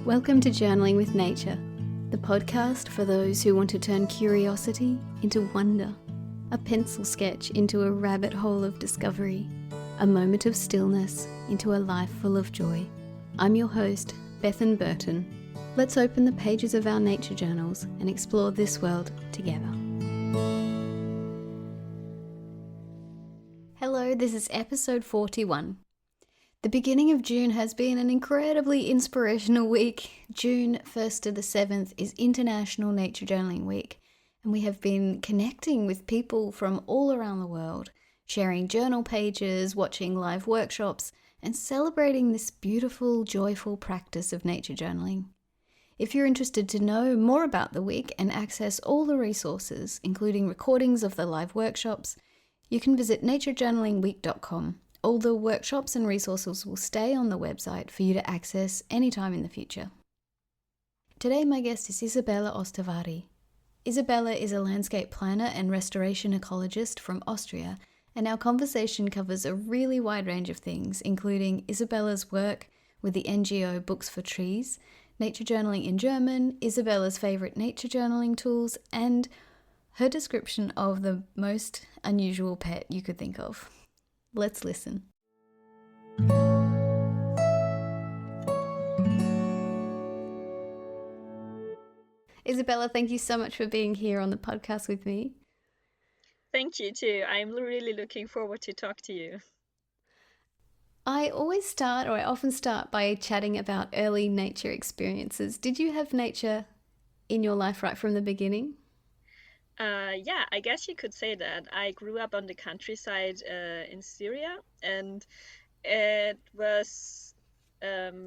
Welcome to Journaling with Nature, the podcast for those who want to turn curiosity into wonder, a pencil sketch into a rabbit hole of discovery, a moment of stillness into a life full of joy. I'm your host, Bethan Burton. Let's open the pages of our nature journals and explore this world together. Hello, this is episode 41. The beginning of June has been an incredibly inspirational week. June 1st to the 7th is International Nature Journaling Week, and we have been connecting with people from all around the world, sharing journal pages, watching live workshops, and celebrating this beautiful, joyful practice of nature journaling. If you're interested to know more about the week and access all the resources, including recordings of the live workshops, you can visit naturejournalingweek.com. All the workshops and resources will stay on the website for you to access anytime in the future. Today my guest is Isabella Ostovary. Isabella is a landscape planner and restoration ecologist from Austria, and our conversation covers a really wide range of things, including Isabella's work with the NGO Books for Trees, nature journaling in German, Isabella's favourite nature journaling tools, and her description of the most unusual pet you could think of. Let's listen. Isabella, thank you so much for being here on the podcast with me. Thank you too. I'm really looking forward to talk to you. I often start by chatting about early nature experiences. Did you have nature in your life right from the beginning? Yeah, I guess you could say that. I grew up on the countryside in Syria, and it was, I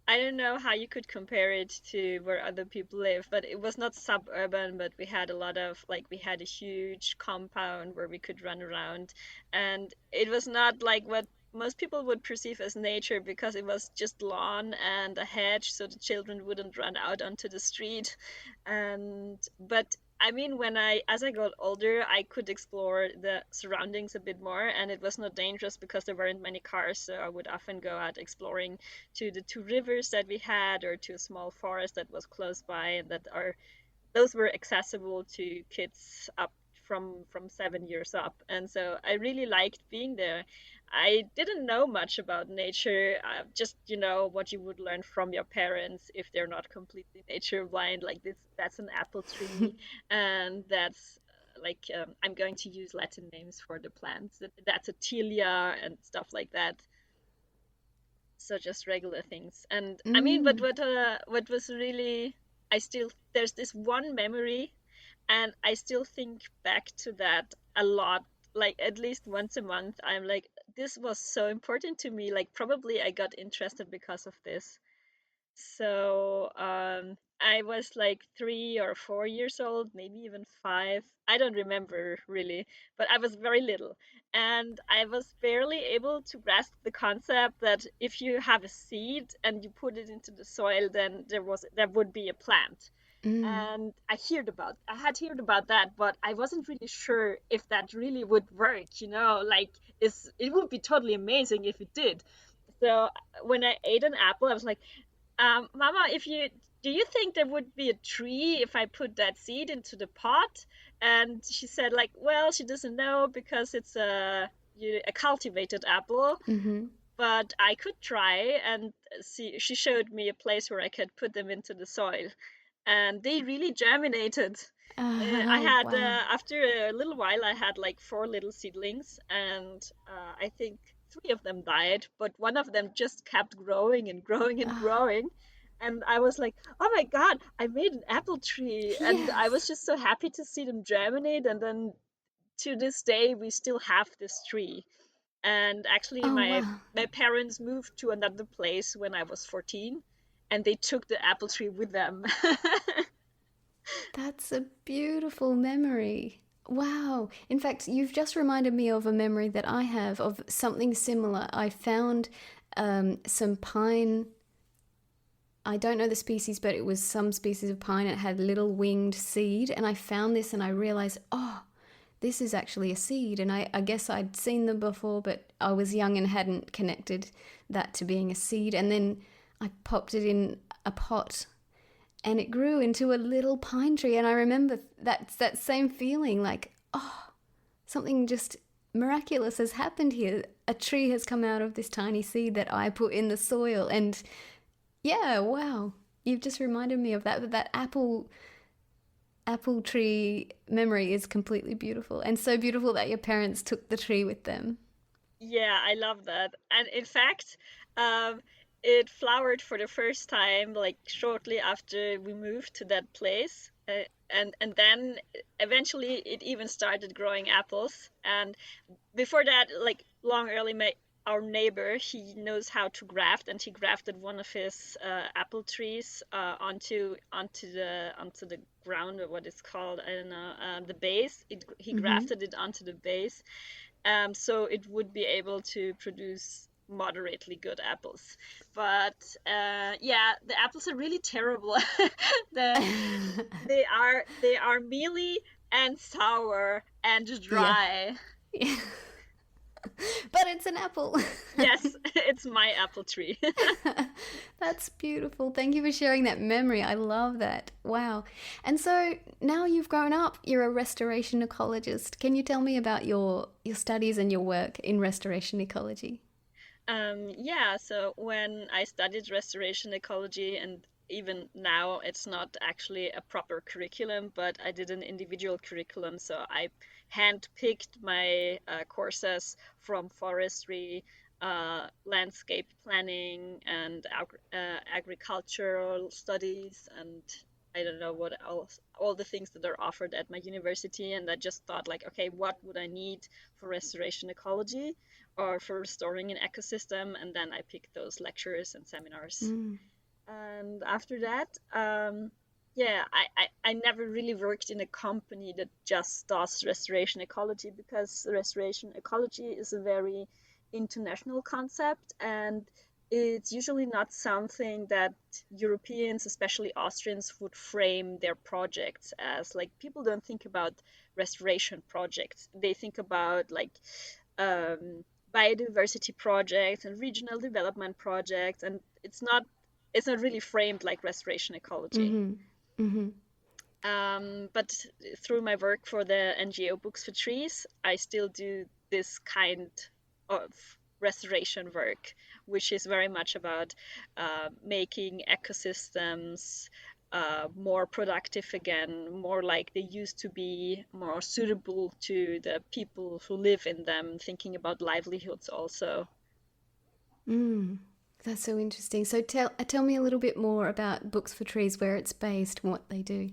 don't know how you could compare it to where other people live, but it was not suburban, but we had we had a huge compound where we could run around, and it was not like what most people would perceive as nature because it was just lawn and a hedge so the children wouldn't run out onto the street. But I mean, as I got older, I could explore the surroundings a bit more, and it was not dangerous because there weren't many cars. So I would often go out exploring to the two rivers that we had, or to a small forest that was close by, and those were accessible to kids up from 7 years up. And so I really liked being there. I didn't know much about nature, just what you would learn from your parents if they're not completely nature blind, like this, that's an apple tree, and that's I'm going to use Latin names for the plants, that's a tilia and stuff like that. So just regular things. And I mean, but what was really, I still, there's this one memory, and I still think back to that a lot. Like at least once a month, I'm like, this was so important to me. Like probably I got interested because of this. So I was like 3 or 4 years old, maybe even 5. I don't remember really, but I was very little. And I was barely able to grasp the concept that if you have a seed and you put it into the soil, then there would be a plant. And I had heard about that, but I wasn't really sure if that really would work, like it would be totally amazing if it did. So when I ate an apple, I was like, Mama, do you think there would be a tree if I put that seed into the pot? And she said like, well, she doesn't know because it's a cultivated apple. Mm-hmm. But I could try and see. She showed me a place where I could put them into the soil, and they really germinated. I had Wow. After a little while, I had like 4 little seedlings, and I think 3 of them died, but one of them just kept growing and growing and growing. And I was like, oh my God, I made an apple tree. And I was Yes. just so happy to see them germinate. And then to this day, we still have this tree. And actually, Oh, my wow. my parents moved to another place when I was 14, and they took the apple tree with them. That's a beautiful memory. Wow. In fact, you've just reminded me of a memory that I have of something similar. I found some pine. I don't know the species, but it was some species of pine. It had little winged seed. And I found this and I realized, oh, this is actually a seed. And I guess I'd seen them before, but I was young and hadn't connected that to being a seed. And then I popped it in a pot and it grew into a little pine tree. And I remember that same feeling, like, oh, something just miraculous has happened here. A tree has come out of this tiny seed that I put in the soil. And yeah, wow. You've just reminded me of that. But that apple tree memory is completely beautiful, and so beautiful that your parents took the tree with them. Yeah, I love that. And in fact, um, it flowered for the first time like shortly after we moved to that place. And then eventually it even started growing apples. And before that, like long early, my our neighbor, he knows how to graft, and he grafted one of his apple trees onto the ground, or what it's called, I don't know, the base. He Mm-hmm. grafted it onto the base, so it would be able to produce moderately good apples. But yeah, the apples are really terrible. the they are mealy and sour and Yeah. dry. Yeah. But it's an apple. Yes, it's my apple tree. That's beautiful. Thank you for sharing that memory. I love that. Wow. And so now you've grown up, you're a restoration ecologist. Can you tell me about your studies and your work in restoration ecology? Yeah, so when I studied restoration ecology, and even now it's not actually a proper curriculum, but I did an individual curriculum. So I handpicked my courses from forestry, landscape planning, and agricultural studies, and I don't know what else, all the things that are offered at my university. And I just thought, like, okay, what would I need for restoration ecology, or for restoring an ecosystem? And then I picked those lectures and seminars. Mm. And after that, yeah, I never really worked in a company that just does restoration ecology, because restoration ecology is a very international concept, and it's usually not something that Europeans, especially Austrians, would frame their projects as. Like, people don't think about restoration projects. They think about like um, biodiversity projects and regional development projects, and it's not really framed like restoration ecology. Mm-hmm. Mm-hmm. But through my work for the NGO Books for Trees, I still do this kind of restoration work, which is very much about making ecosystems more productive again, more like they used to be, more suitable to the people who live in them, thinking about livelihoods also. Mm. That's so interesting. So tell me a little bit more about Books for Trees, where it's based, and what they do.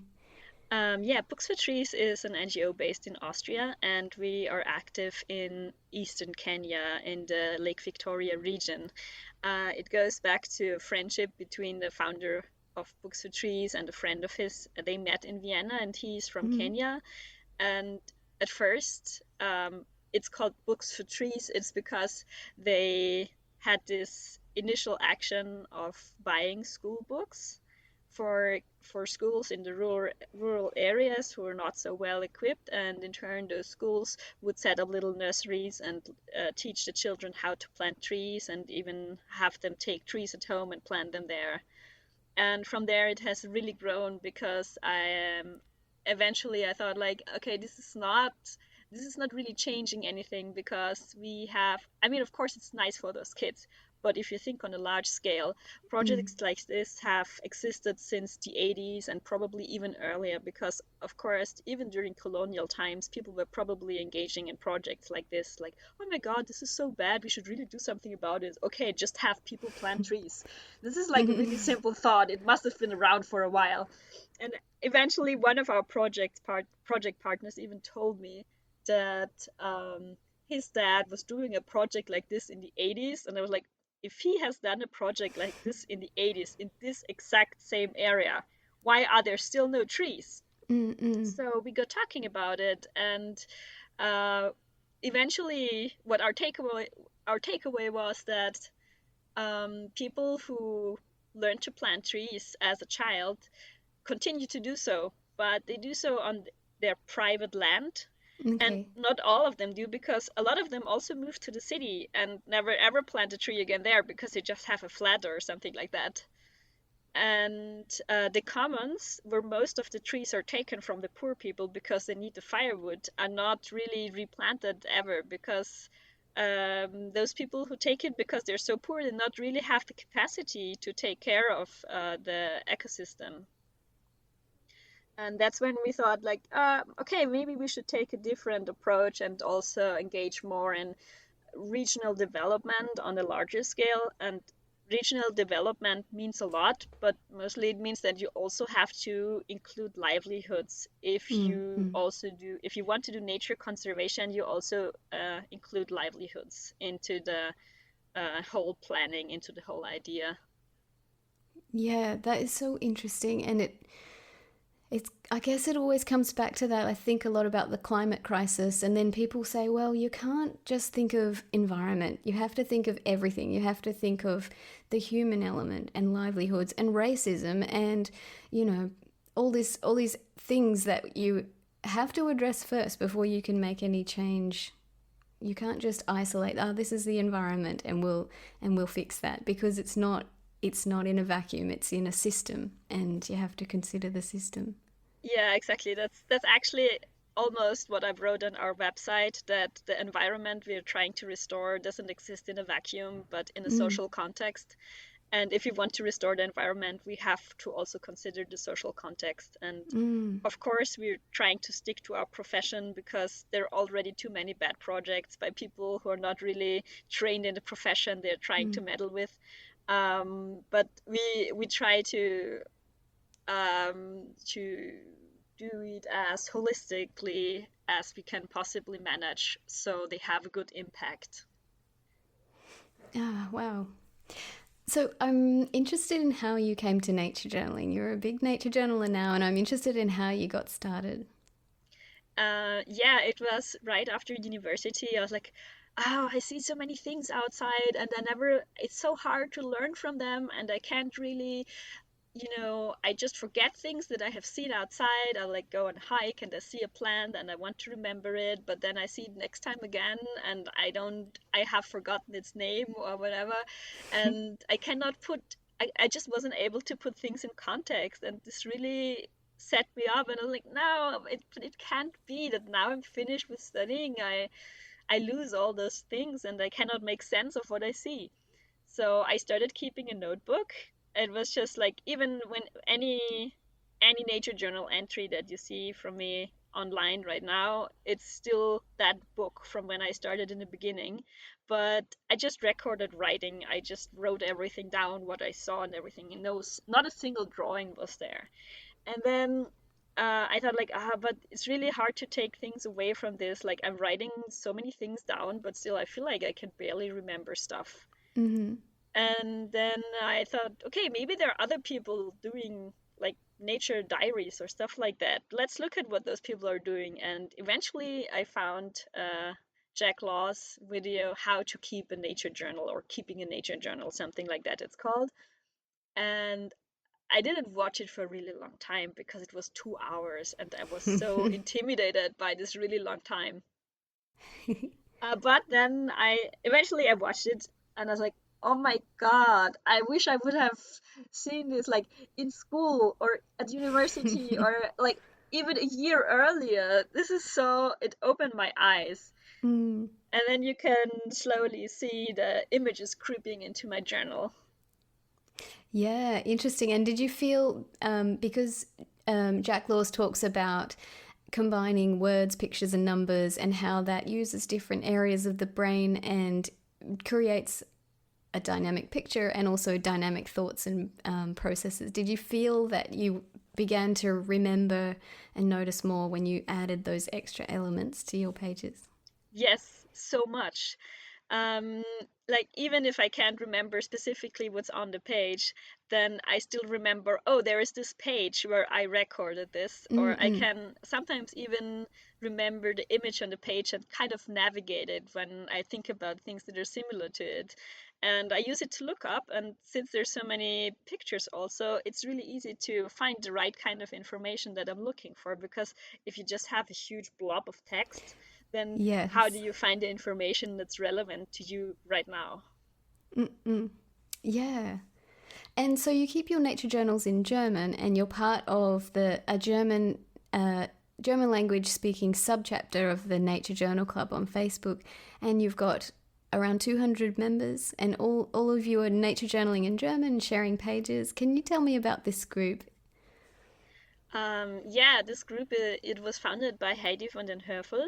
Yeah, Books for Trees is an NGO based in Austria, and we are active in eastern Kenya in the Lake Victoria region. It goes back to a friendship between the founder of Books for Trees and a friend of his. They met in Vienna, and he's from Mm-hmm. Kenya. And at first, it's called Books for Trees. It's because they had this initial action of buying school books for schools in the rural areas who are not so well equipped, and in turn those schools would set up little nurseries and teach the children how to plant trees, and even have them take trees at home and plant them there. And from there it has really grown, because eventually I thought, like, okay, this is not really changing anything, because we have, I mean, of course it's nice for those kids, but if you think on a large scale, Mm. projects like this have existed since the 80s, and probably even earlier, because of course even during colonial times people were probably engaging in projects like this, like, oh my god, this is so bad, we should really do something about it. Okay, just have people plant trees. This is like a really simple thought. It must have been around for a while. And eventually one of our project partners even told me that his dad was doing a project like this in the 80s. And I was like, if he has done a project like this in the 80s in this exact same area, why are there still no trees? Mm-mm. So we got talking about it, and uh, eventually what our takeaway was that people who learn to plant trees as a child continue to do so, but they do so on their private land. And Okay. not all of them do, because a lot of them also moved to the city and never ever plant a tree again there because they just have a flat or something like that. And the commons, where most of the trees are taken from the poor people because they need the firewood, are not really replanted ever, because those people who take it because they're so poor, they not really have the capacity to take care of the ecosystem. And that's when we thought, like, okay, maybe we should take a different approach and also engage more in regional development on a larger scale. And regional development means a lot, but mostly it means that you also have to include livelihoods. Mm, mm. If you want to do nature conservation, you also include livelihoods into the whole planning, into the whole idea. Yeah, that is so interesting, and it's, I guess it always comes back to that. I think a lot about the climate crisis, and then people say, well, you can't just think of environment. You have to think of everything. You have to think of the human element and livelihoods and racism and, you know, all these things that you have to address first before you can make any change. You can't just isolate, oh, this is the environment and we'll fix that, because it's not in a vacuum, it's in a system, and you have to consider the system. Yeah, exactly. That's actually almost what I've wrote on our website, that the environment we're trying to restore doesn't exist in a vacuum, but in a Mm, social context. And if we want to restore the environment, we have to also consider the social context. And mm, of course, we're trying to stick to our profession because there are already too many bad projects by people who are not really trained in the profession they're trying to mm. meddle with. But we try to do it as holistically as we can possibly manage, so they have a good impact. Ah, wow. So I'm interested in how you came to nature journaling. You're a big nature journaler now, and I'm interested in how you got started. Yeah, it was right after university. I was like, oh, I see so many things outside, and it's so hard to learn from them, and I can't really, I just forget things that I have seen outside. I like go and hike and I see a plant and I want to remember it, but then I see it next time again and I have forgotten its name or whatever. And I just wasn't able to put things in context. And this really set me up. And I was like, no, it can't be that now I'm finished with studying. I lose all those things and I cannot make sense of what I see. So I started keeping a notebook. It was just like, even when any nature journal entry that you see from me online right now, it's still that book from when I started in the beginning. But I just recorded writing. I just wrote everything down, what I saw and everything. And not a single drawing was there. And then I thought, like, but it's really hard to take things away from this. Like, I'm writing so many things down, but still I feel like I can barely remember stuff. Mm-hmm. And then I thought, okay, maybe there are other people doing like nature diaries or stuff like that. Let's look at what those people are doing. And eventually I found Jack Law's video, How to Keep a Nature Journal, or Keeping a Nature Journal, something like that it's called. And I didn't watch it for a really long time because it was 2 hours and I was so intimidated by this really long time. But then I watched it and I was like, oh my God, I wish I would have seen this like in school or at university or like even a year earlier. It opened my eyes. Mm. And then you can slowly see the images creeping into my journal. Yeah, interesting. And did you feel, because Jack Laws talks about combining words, pictures, and numbers, and how that uses different areas of the brain and creates a dynamic picture and also dynamic thoughts and processes. Did you feel that you began to remember and notice more when you added those extra elements to your pages? Yes, so much. um, like even if I can't remember specifically what's on the page, then I still remember, oh, there is this page where I recorded this, or I Mm-mm. can sometimes even remember the image on the page and kind of navigate it when I think about things that are similar to it. And I use it to look up, and since there's so many pictures also, it's really easy to find the right kind of information that I'm looking for, because if you just have a huge blob of text, then how do Yes. you find the information that's relevant to you right now? Mm-mm. Yeah. And so you keep your nature journals in German, and you're part of the a German language speaking subchapter of the Nature Journal Club on Facebook, and you've got around 200 members, and all of you are nature journaling in German, sharing pages. Can you tell me about this group? Yeah, this group, it was founded by Heidi von den Hörfel,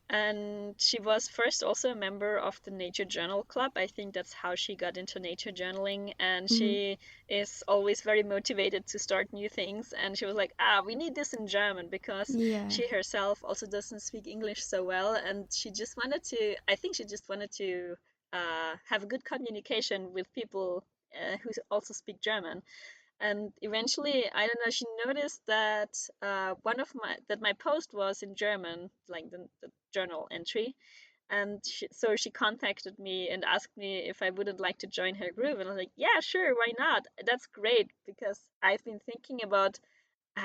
and she was first also a member of the Nature Journal Club. I think that's how she got into nature journaling, and Mm-hmm. she is always very motivated to start new things. And she was like, we need this in German, because Yeah. she herself also doesn't speak English so well, and she just wanted to, I think she just wanted to have a good communication with people who also speak German. And eventually, I don't know, she noticed that one of my that my post was in German, like the journal entry. And so she contacted me and asked me if I wouldn't like to join her group, and I was like, yeah, sure, why not? That's great, because I've been thinking about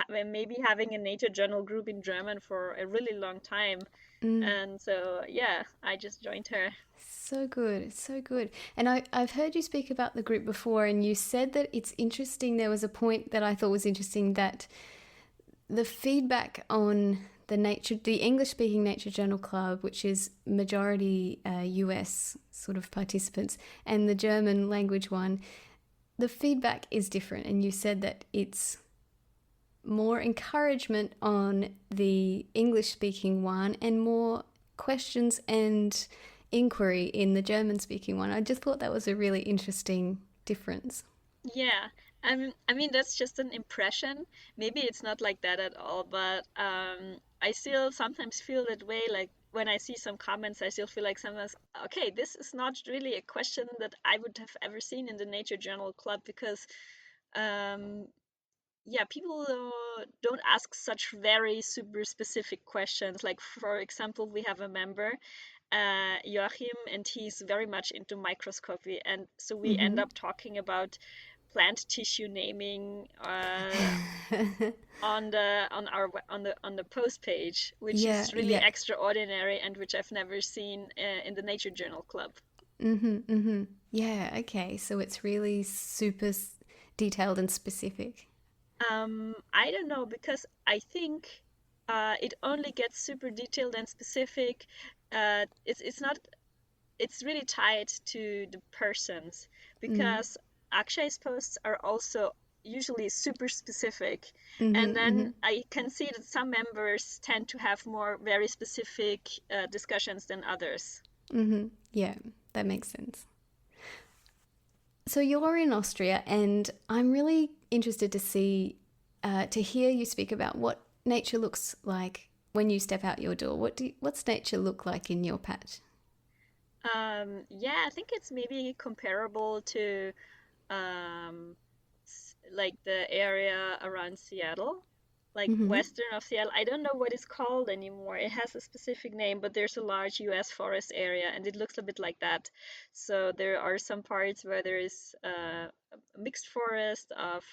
maybe having a nature journal group in German for a really long time. Mm. And so yeah, I just joined her. So good, so good. And I've heard you speak about the group before, and you said that it's interesting. There was a point that I thought was interesting, that the feedback on the English speaking Nature Journal Club, which is majority US sort of participants, and the German language one, the feedback is different. And you said that it's more encouragement on the English speaking one and more questions and inquiry in the German speaking one. I just thought that was a really interesting difference. Yeah, I mean that's just an impression. Maybe it's not like that at all, but I still sometimes feel that way. Like when I see some comments, I still feel like sometimes, okay, this is not really a question that I would have ever seen in the Nature Journal Club, because um, yeah, people don't ask such very super specific questions. Like for example, we have a member, Joachim, and he's very much into microscopy, and so we end Mm-hmm. up talking about plant tissue naming on the post page, which Yeah, is really yeah. extraordinary and which I've never seen in the Nature Journal Club. Mm-hmm, mm-hmm. Yeah, okay. So it's really detailed and specific. I don't know, because I think it only gets super detailed and specific. It's not. It's really tied to the persons, Mm. because Akshay's posts are also usually super specific, and Mm-hmm, then mm-hmm, I can see that some members tend to have more very specific discussions than others. mm-hmm. Yeah, that makes sense. So you're in Austria, and I'm really interested to hear you speak about what nature looks like when you step out your door. What's nature look like in your patch? Yeah, I think it's maybe comparable to like the area around Seattle, like Mm-hmm. western of Seattle. I don't know what it's called anymore. It has a specific name, but there's a large US forest area, and it looks a bit like that. So there are some parts where there is a mixed forest of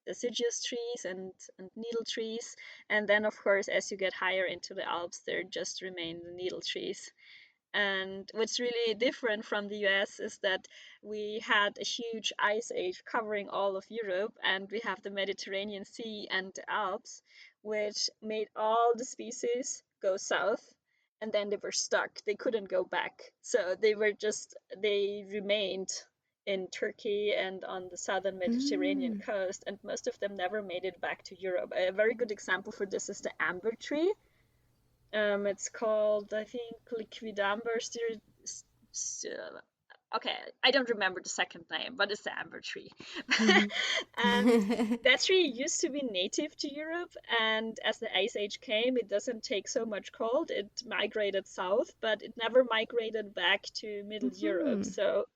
deciduous trees and needle trees. And then, of course, as you get higher into the Alps, there just remain the needle trees. And what's really different from the US is that we had a huge ice age covering all of Europe, and we have the Mediterranean Sea and the Alps, which made all the species go south, and then they were stuck. They couldn't go back. So they remained in Turkey and on the southern Mediterranean Mm. coast, and most of them never made it back to Europe. A very good example for this is the amber tree. It's called, I think, Liquidambar okay, I don't remember the second name, but it's the amber tree. Mhm. And that tree used to be native to Europe, and as the Ice Age came, it doesn't take so much cold. It migrated south, but it never migrated back to Middle Europe. Mhm. So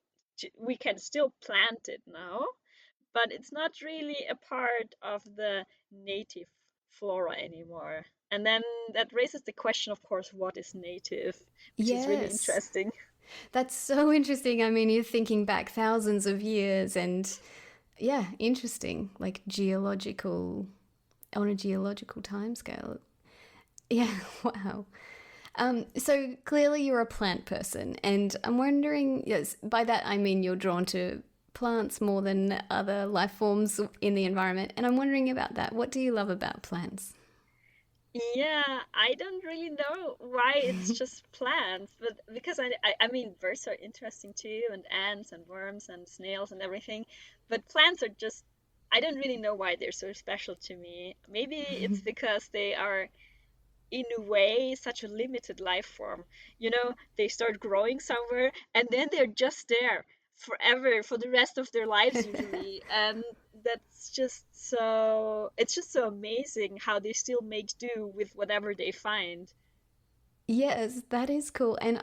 we can still plant it now, but it's not really a part of the native flora anymore. And then that raises the question, of course, what is native, which is really Yes. interesting. That's so interesting. I mean, you're thinking back thousands of years and yeah, interesting. Like geological, on a geological timescale. Yeah, wow. So clearly you're a plant person, and I'm wondering, yes, by that I mean you're drawn to plants more than other life forms in the environment. And I'm wondering about that. What do you love about plants? Yeah, I don't really know why it's just plants, but because I mean, birds are interesting too, and ants and worms and snails and everything, but plants are just, I don't really know why they're so special to me. Maybe it's because they are in a way such a limited life form. They start growing somewhere and then they're just there forever for the rest of their lives usually. And it's just so amazing how they still make do with whatever they find. Yes, that is cool. And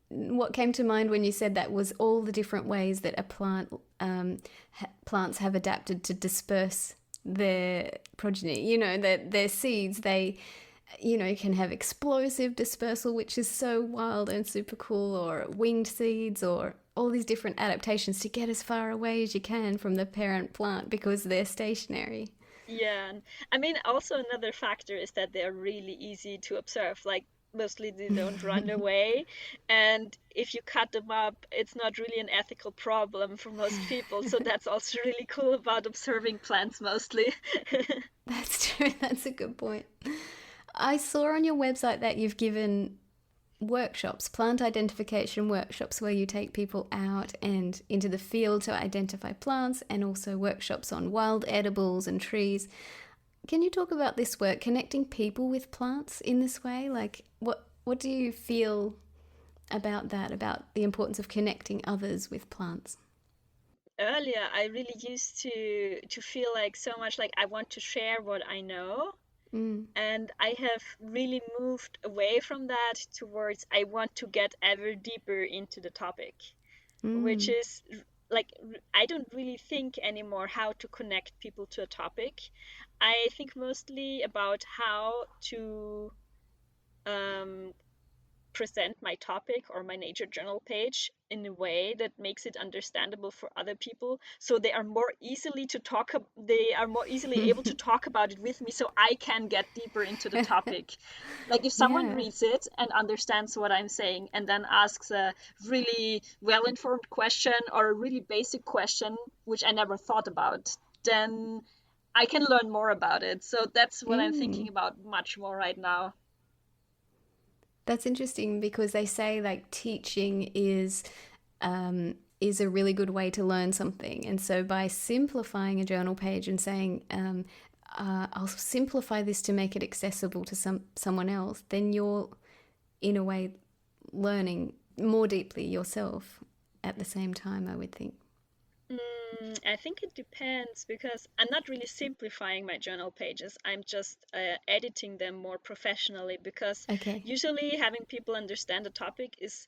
what came to mind when you said that was all the different ways that plants have adapted to disperse their progeny. That their seeds, they, can have explosive dispersal, which is so wild and super cool, or winged seeds, or all these different adaptations to get as far away as you can from the parent plant because they're stationary. Yeah, and I mean, also another factor is that they're really easy to observe. Like, mostly they don't run away. And if you cut them up, it's not really an ethical problem for most people. So that's also really cool about observing plants mostly. That's true. That's a good point. I saw on your website that you've given workshops, plant identification workshops, where you take people out and into the field to identify plants, and also workshops on wild edibles and trees. Can you talk about this work, connecting people with plants in this way? Like, what do you feel about that, about the importance of connecting others with plants? Earlier, I really used to feel like so much like I want to share what I know. Mm. And I have really moved away from that towards I want to get ever deeper into the topic, which Mm. is like I don't really think anymore how to connect people to a topic. I think mostly about how to um, present my topic or my nature journal page in a way that makes it understandable for other people, so they are more easily able to talk about it with me, so I can get deeper into the topic. Like, if someone Yeah. reads it and understands what I'm saying and then asks a really well informed question or a really basic question which I never thought about, then I can learn more about it. So that's what I'm thinking Mm. about much more right now. That's interesting because they say like teaching is a really good way to learn something, and so by simplifying a journal page and saying, "I'll simplify this to make it accessible to someone else," then you're in a way learning more deeply yourself at the same time. I would think. I think it depends because I'm not really simplifying my journal pages. I'm just editing them more professionally because Okay. usually having people understand the topic is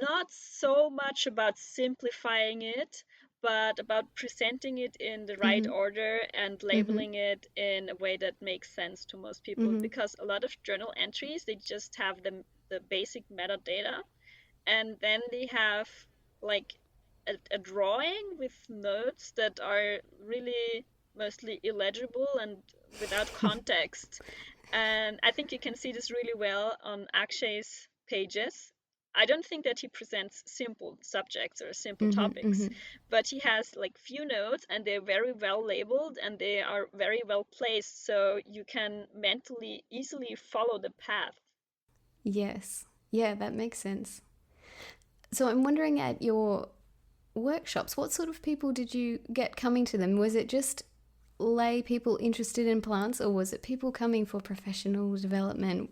not so much about simplifying it, but about presenting it in the right Mhm. order and Mhm. labeling it in a way that makes sense to most people. Mhm. Because a lot of journal entries, they just have the basic metadata, and then they have like a drawing with notes that are really mostly illegible and without context. And I think you can see this really well on Akshay's pages. I don't think that he presents simple subjects or simple Mhm. topics, Mhm. but he has like few notes and they're very well labeled and they are very well placed, so you can mentally easily follow the path. Yes. Yeah, that makes sense. So I'm wondering, at your workshops, what sort of people did you get coming to them? Was it just lay people interested in plants, or was it people coming for professional development?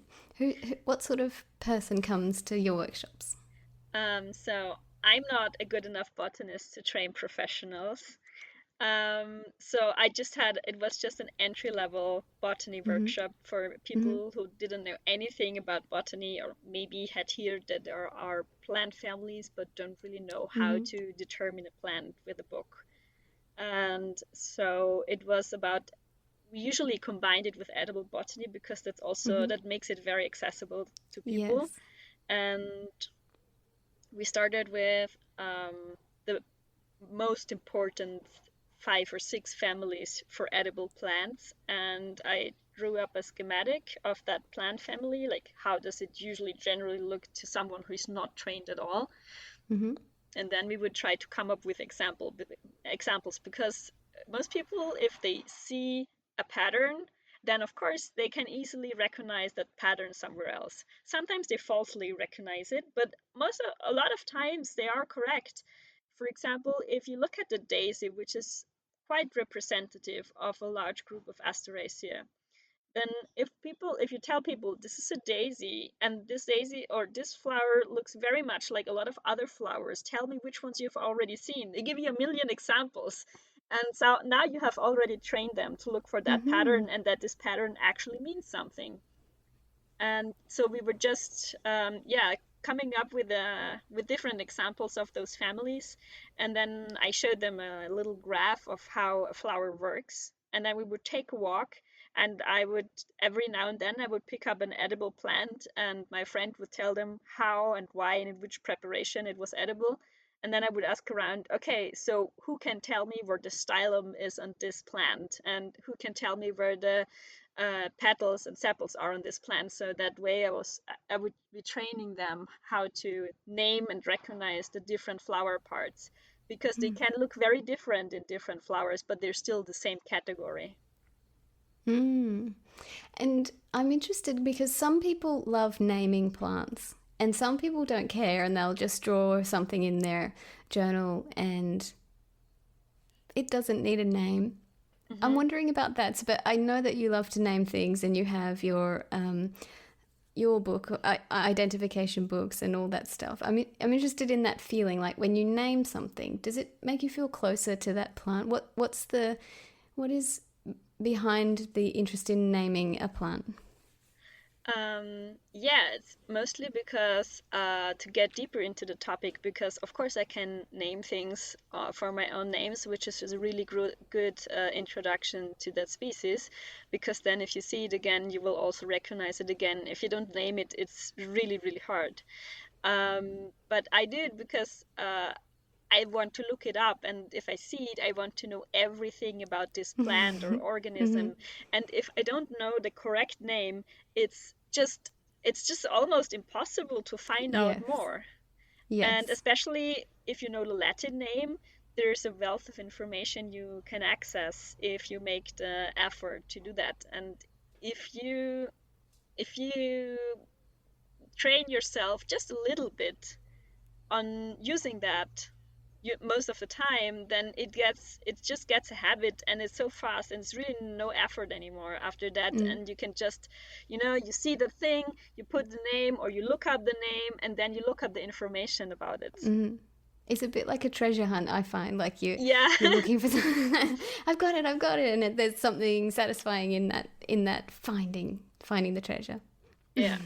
What sort of person comes to your workshops? So I'm not a good enough botanist to train professionals. So it was just an entry level botany Mm-hmm. workshop for Mm-hmm. people who didn't know anything about botany, or maybe had heard that there are plant families but don't really know how Mm-hmm. to determine a plant with a book. And so it was about, we usually combined it with edible botany because Mm-hmm. that makes it very accessible to people. Yes. And we started with the most important 5 or 6 families for edible plants, and I drew up a schematic of that plant family, like how does it usually generally look to someone who is not trained at all. Mm-hmm. And then we would try to come up with examples, because most people, if they see a pattern, then of course they can easily recognize that pattern somewhere else. Sometimes they falsely recognize it, but a lot of times they are correct. For example, if you look at the daisy, which is quite representative of a large group of Asteraceae, then if you tell people this is a daisy, and this daisy or this flower looks very much like a lot of other flowers, tell me which ones you've already seen. They give you a million examples, and so now you have already trained them to look for that Mm-hmm. pattern, and that this pattern actually means something. And so we were just coming up with different examples of those families, and then I showed them a little graph of how a flower works, and then we would take a walk, and I would, every now and then I would pick up an edible plant, and my friend would tell them how and why and in which preparation it was edible. And then I would ask around, okay, so who can tell me where the stylum is on this plant, and who can tell me where the petals and sepals are on this plant. So that way I would be training them how to name and recognize the different flower parts, because they can look very different in different flowers, but they're still the same category. Mm. And I'm interested because some people love naming plants and some people don't care and they'll just draw something in their journal and it doesn't need a name. I'm Hmm. wondering about that, but I know that you love to name things and you have your book, identification books, and all that stuff. I'm interested in that feeling. Like when you name something, does it make you feel closer to that plant? What is behind the interest in naming a plant? Yeah, it's mostly because to get deeper into the topic, because of course I can name things for my own names, which is a really good introduction to that species, because then if you see it again, you will also recognize it again. If you don't name it, it's really, really hard. But I do it because I want to look it up, and if I see it, I want to know everything about this plant or Mm-hmm. organism. And if I don't know the correct name, it's just it's just almost impossible to find out Yes. more. And Yes. especially if you know the Latin name, there's a wealth of information you can access if you make the effort to do that. And if you train yourself just a little bit on using that, most of the time, then it just gets a habit, and it's so fast, and it's really no effort anymore after that. Mm. And you can just, you see the thing, you put the name, or you look up the name, and then you look up the information about it. Mm. It's a bit like a treasure hunt. I find like Yeah. you're looking for something. I've got it, and there's something satisfying in that finding the treasure. Yeah.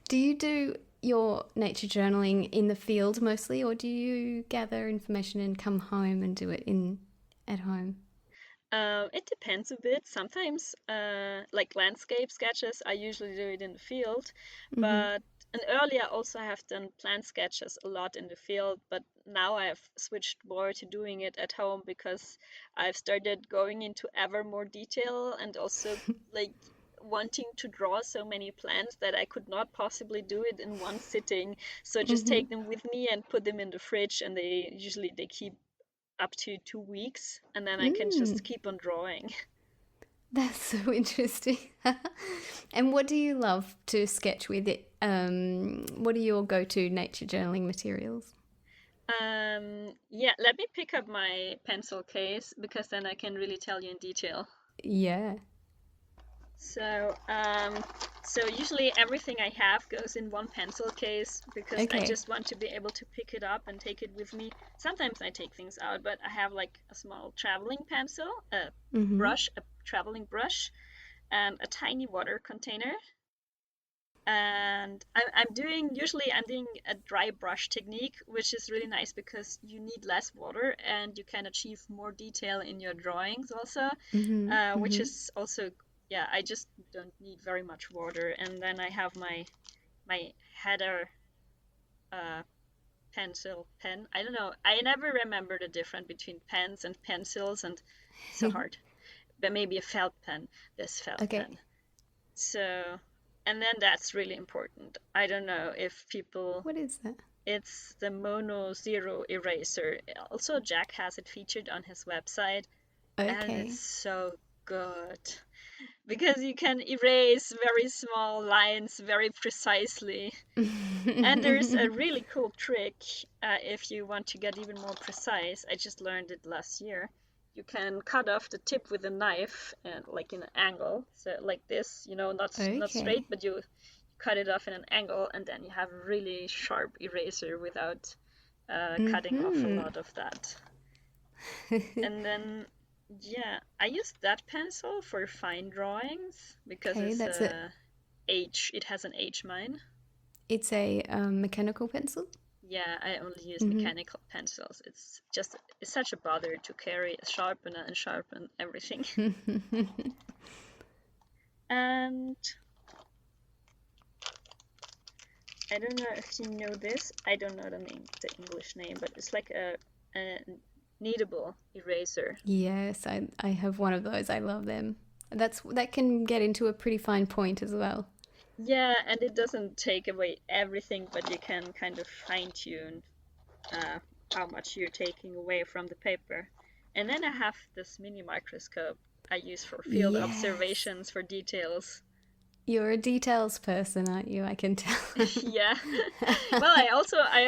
Do you do your nature journaling in the field mostly, or do you gather information and come home and do it in at home? It depends a bit. Sometimes, like landscape sketches, I usually do it in the field, Mm-hmm. but and earlier also I have done plant sketches a lot in the field, but now I have switched more to doing it at home, because I've started going into ever more detail, and also like wanting to draw so many plants that I could not possibly do it in one sitting. So just Mm-hmm. take them with me and put them in the fridge, and they keep up to 2 weeks, and then I can Mm. just keep on drawing. That's so interesting. And what do you love to sketch with it? What are your go-to nature journaling materials? Yeah, let me pick up my pencil case, because then I can really tell you in detail. Yeah. So, so usually everything I have goes in one pencil case because I Okay. just want to be able to pick it up and take it with me. Sometimes I take things out, but I have like a small traveling pencil, a Mm-hmm. brush, a traveling brush, and a tiny water container. And I'm doing a dry brush technique, which is really nice because you need less water and you can achieve more detail in your drawings also, Mm-hmm. which Mm-hmm. is also, yeah, I just don't need very much water. And then I have my header uh, pencil pen. I don't know. I never remember the difference between pens and pencils, and it's so hard. But maybe a felt pen. This felt Okay. pen. So, and then that's really important. I don't know if people, What is that? it's the Mono Zero eraser. Also, Jack has it featured on his website, and it's Okay. so good because you can erase very small lines very precisely. And there's a really cool trick if you want to get even more precise. I just learned it last year. You can cut off the tip with a knife and like in an angle, so like this, not straight, Okay. but you cut it off in an angle, and then you have a really sharp eraser without cutting off a Mm-hmm. lot of that. And then, yeah, I use that pencil for fine drawings because Okay, it's that's it. a H. It has an H mine. It's a mechanical pencil. Yeah, I only use Mm-hmm. mechanical pencils. It's such a bother to carry a sharpener and sharpen everything. And I don't know if you know this. I don't know the English name, but it's like a kneadable eraser. Yes, I have one of those. I love them. That can get into a pretty fine point as well. Yeah, and it doesn't take away everything, but you can kind of fine tune uh, how much you're taking away from the paper. And then I have this mini microscope I use for field Yes. observations for details. You're a details person, aren't you? I can tell. Yeah. Well, I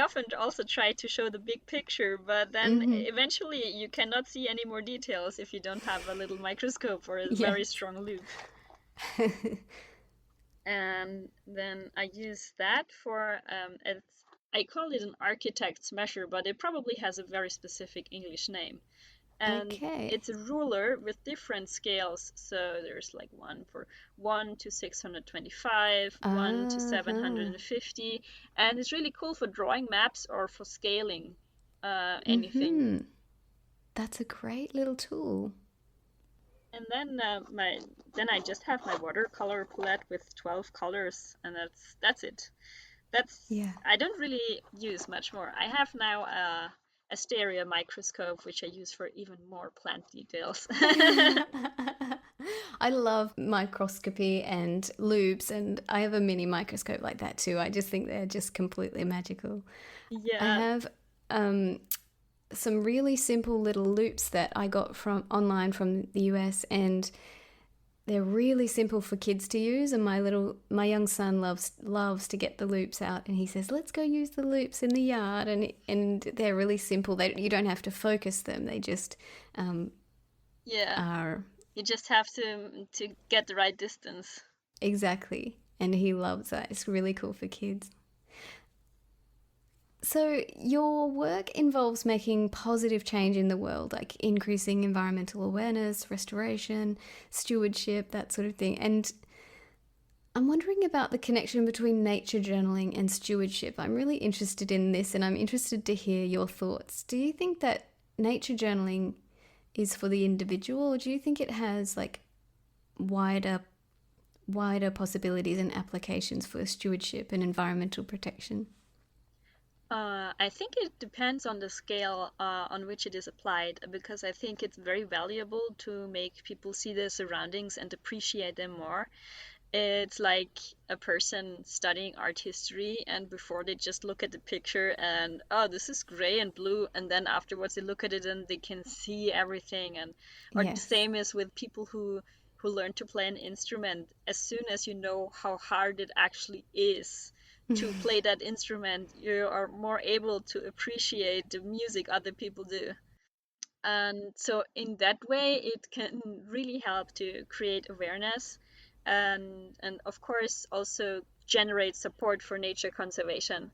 often also try to show the big picture, but then Mm-hmm. eventually you cannot see any more details if you don't have a little microscope or a Yes. very strong loop. And then I use that for I call it an architect's measure, but it probably has a very specific English name. And Okay. it's a ruler with different scales. So there's like one for 1 to 625, 1 to Uh-huh. 750, and it's really cool for drawing maps or for scaling anything. Mm-hmm. That's a great little tool. And then then I just have my watercolor palette with 12 colors, and that's it. That's Yeah. I don't really use much more. I have now a stereo microscope, which I use for even more plant details. I love microscopy and loops, and I have a mini microscope like that too. I just think they're just completely magical. I Yeah, have um, some really simple little loops that I got from online from the US, and they're really simple for kids to use. And my young son loves to get the loops out, and he says, "Let's go use the loops in the yard." And they're really simple. You don't have to focus them. They just um, yeah. are You just have to get the right distance. exactly. And he loves that. It's really cool for kids. So, your work involves making positive change in the world, like increasing environmental awareness, restoration, stewardship, that sort of thing. And I'm wondering about the connection between nature journaling and stewardship. I'm really interested in this and I'm interested to hear your thoughts. Do you think that nature journaling is for the individual, or do you think it has like wider possibilities and applications for stewardship and environmental protection? I think it depends on the scale on which it is applied, because I think it's very valuable to make people see their surroundings and appreciate them more. It's like a person studying art history, and before they just look at the picture and, oh, this is gray and blue, and then afterwards they look at it and they can see everything. And or the Yes. same is with people who learn to play an instrument. As soon as you know how hard it actually is to play that instrument, you are more able to appreciate the music other people do. And so in that way, it can really help to create awareness. and of course also generate support for nature conservation.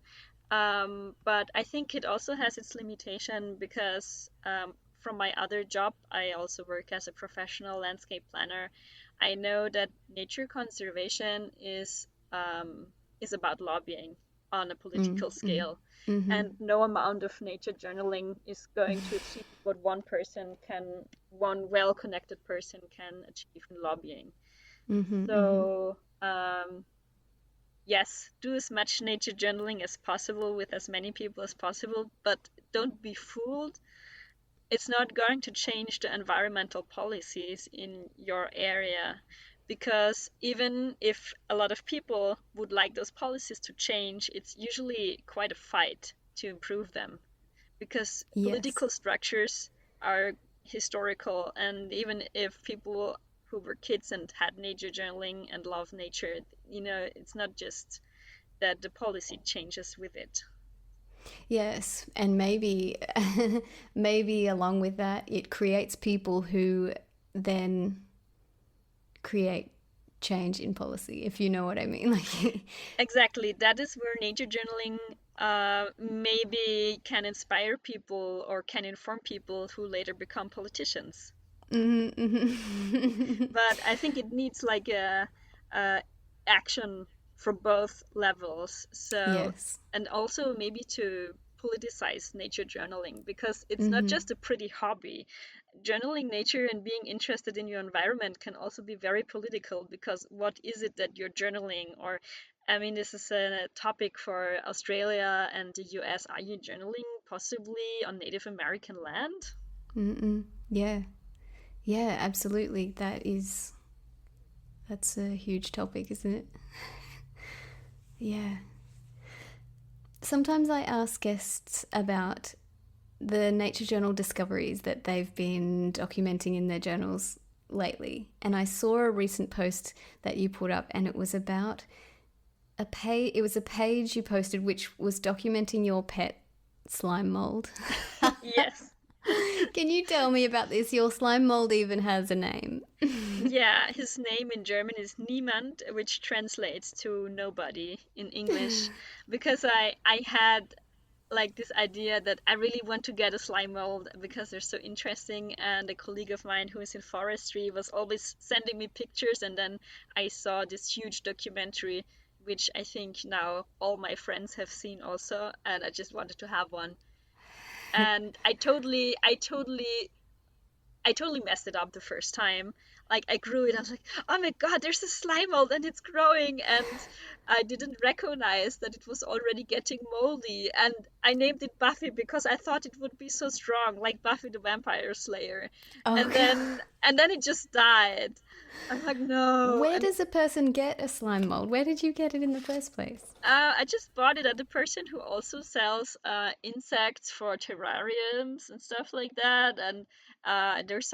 But I think it also has its limitation because from my other job, I also work as a professional landscape planner. I know that nature conservation is about lobbying on a Mm, political mm, scale, mm-hmm. and no amount of nature journaling is going to achieve what one well-connected person can achieve in lobbying. Mm-hmm. Mm-hmm. So yes, do as much nature journaling as possible with as many people as possible, but don't be fooled. It's not going to change the environmental policies in your area because even if a lot of people would like those policies to change, it's usually quite a fight to improve them because Yes. political structures are historical, and even if people who were kids and had nature journaling and love nature, it's not just that the policy changes with it. Yes, and maybe maybe along with that, it creates people who then create change in policy, if you know what I mean. Like, Exactly, that is where nature journaling maybe can inspire people or can inform people who later become politicians. mm-hmm. But I think it needs like a action from both levels. So, Yes. and also maybe to politicize nature journaling because it's not Mm-hmm. just a pretty hobby. Journaling nature and being interested in your environment can also be very political because what is it that you're journaling? Or, I mean, this is a topic for Australia and the US. Are you journaling possibly on Native American land? Mm-mm. Yeah. Yeah, absolutely. That's a huge topic, isn't it? Yeah. Sometimes I ask guests about the nature journal discoveries that they've been documenting in their journals lately. And I saw a recent post that you put up, and it was about a page you posted which was documenting your pet slime mold. Yes. Can you tell me about this? Your slime mold even has a name. Yeah, his name in German is Niemand, which translates to nobody in English, because I had like this idea that I really want to get a slime mold because they're so interesting, and a colleague of mine who is in forestry was always sending me pictures, and then I saw this huge documentary which I think now all my friends have seen also, and I just wanted to have one. And I totally messed it up the first time. Like I grew it, I was like, oh my god, there's a slime mold and it's growing, and I didn't recognize that it was already getting moldy. And I named it Buffy because I thought it would be so strong, like Buffy the Vampire Slayer. Oh, And then it just died. I'm like, no. where And does a person get a slime mold? Where did you get it in the first place? I just bought it at the person who also sells insects for terrariums and stuff like that. And there's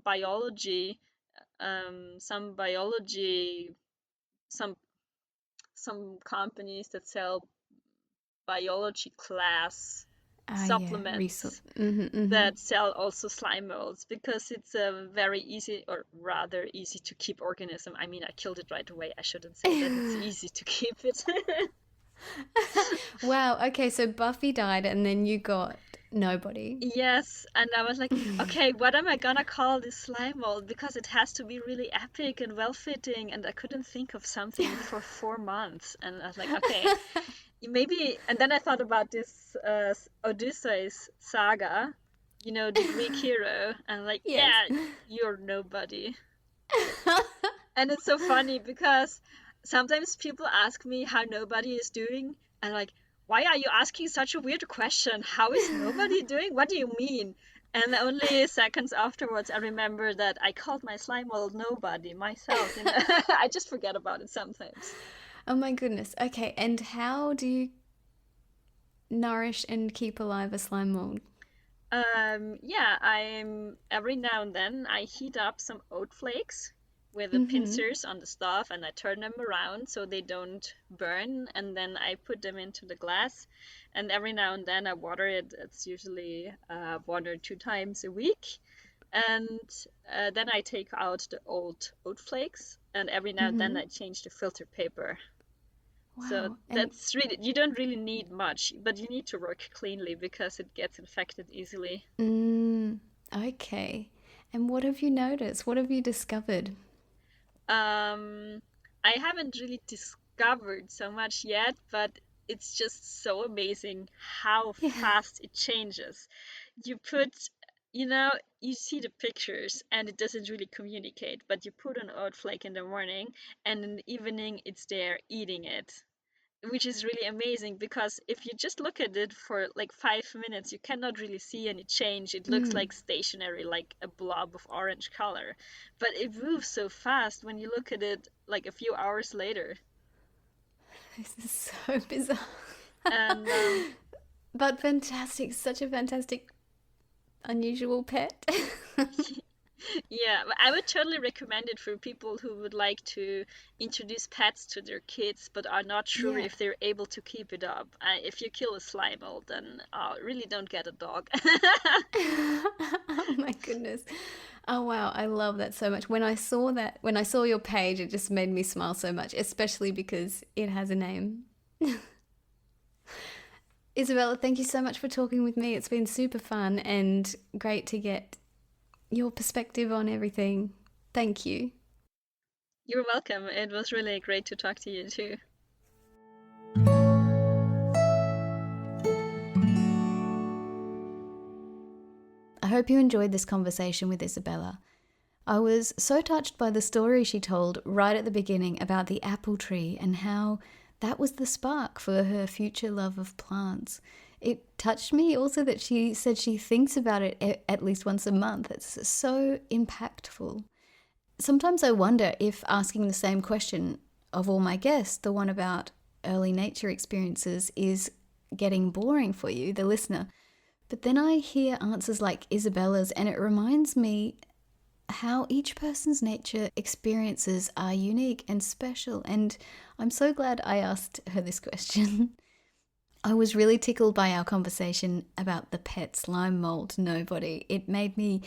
biology, some biology, some some companies that sell biology class Ah, yeah, supplements Mm-hmm, mm-hmm. that sell also slime molds because it's a very easy or rather easy to keep organism. I mean, I killed it right away. I shouldn't say that it's easy to keep it. Wow, okay, so Buffy died and then you got nobody. Yes, and I was like, okay, what am I gonna call this slime mold? Because it has to be really epic and well-fitting, and I couldn't think of something for 4 months. And I was like, okay, maybe. And then I thought about this Odysseus saga, the Greek hero, and like, Yes. yeah, you're nobody. And it's so funny because sometimes people ask me how nobody is doing, and like, why are you asking such a weird question? How is nobody doing? What do you mean? And only seconds afterwards, I remember that I called my slime mold nobody myself. I just forget about it sometimes. Oh my goodness. Okay, and how do you nourish and keep alive a slime mold? Yeah, I'm every now and then I heat up some oat flakes with the Mm-hmm. pincers on the stove and I turn them around so they don't burn, and then I put them into the glass, and every now and then I water it. It's usually 1 or 2 times a week, and then I take out the old oat flakes and every now and then Mm-hmm. I change the filter paper. So Wow. And that's really, you don't really need much, but you need to work cleanly because it gets infected easily. mm, okay. And what have you noticed? What have you discovered? Um, I haven't really discovered so much yet, but it's just so amazing how Yeah. fast it changes. You put, you know, you see the pictures and it doesn't really communicate, but you put an oat flake in the morning and in the evening it's there eating it, which is really amazing because if you just look at it for like 5 minutes, you cannot really see any change. It looks Mm. like stationary, like a blob of orange color, but it moves so fast when you look at it like a few hours later. This is so bizarre. And But fantastic. Such a fantastic, unusual pet. yeah, but I would totally recommend it for people who would like to introduce pets to their kids but are not sure Yeah. if they're able to keep it up. If you kill a slime mold, then really don't get a dog. Oh my goodness. Oh wow, I love that so much. When I saw that, when I saw your page, it just made me smile so much, especially because it has a name. Isabella, thank you so much for talking with me. It's been super fun and great to get your perspective on everything. Thank you. You're welcome. It was really great to talk to you too. I hope you enjoyed this conversation with Isabella. I was so touched by the story she told right at the beginning about the apple tree and how that was the spark for her future love of plants. It touched me also that she said she thinks about it at least once a month. It's so impactful. Sometimes I wonder if asking the same question of all my guests, the one about early nature experiences, is getting boring for you, the listener. But then I hear answers like Isabella's, and it reminds me how each person's nature experiences are unique and special. And I'm so glad I asked her this question. I was really tickled by our conversation about the pet slime mold nobody. It made me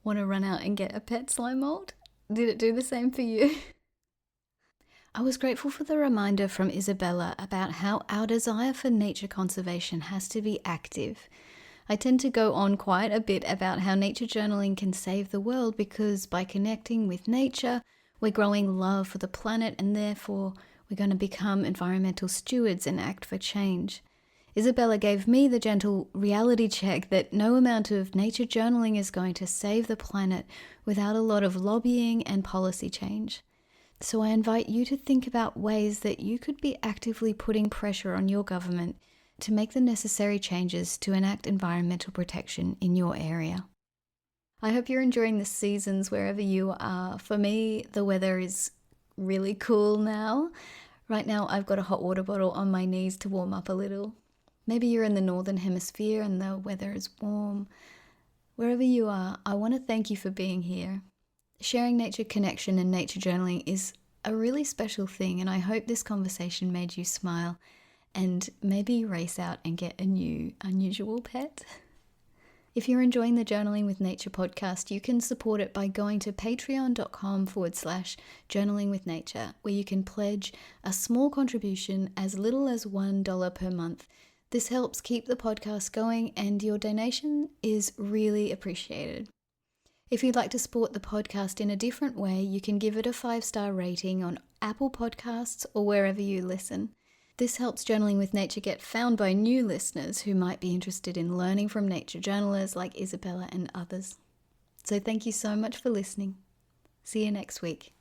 want to run out and get a pet slime mold. Did it do the same for you? I was grateful for the reminder from Isabella about how our desire for nature conservation has to be active. I tend to go on quite a bit about how nature journaling can save the world because by connecting with nature, we're growing love for the planet and therefore we're going to become environmental stewards and act for change. Isabella gave me the gentle reality check that no amount of nature journaling is going to save the planet without a lot of lobbying and policy change. So I invite you to think about ways that you could be actively putting pressure on your government to make the necessary changes to enact environmental protection in your area. I hope you're enjoying the seasons wherever you are. For me, the weather is really cool now. Right now, I've got a hot water bottle on my knees to warm up a little. Maybe you're in the northern hemisphere and the weather is warm. Wherever you are, I want to thank you for being here. Sharing nature connection and nature journaling is a really special thing, and I hope this conversation made you smile and maybe race out and get a new unusual pet. If you're enjoying the Journaling with Nature podcast, you can support it by going to patreon.com/journaling with nature, where you can pledge a small contribution as little as $1 per month. This helps keep the podcast going, and your donation is really appreciated. If you'd like to support the podcast in a different way, you can give it a 5-star rating on Apple Podcasts or wherever you listen. This helps Journaling with Nature get found by new listeners who might be interested in learning from nature journalists like Isabella and others. So thank you so much for listening. See you next week.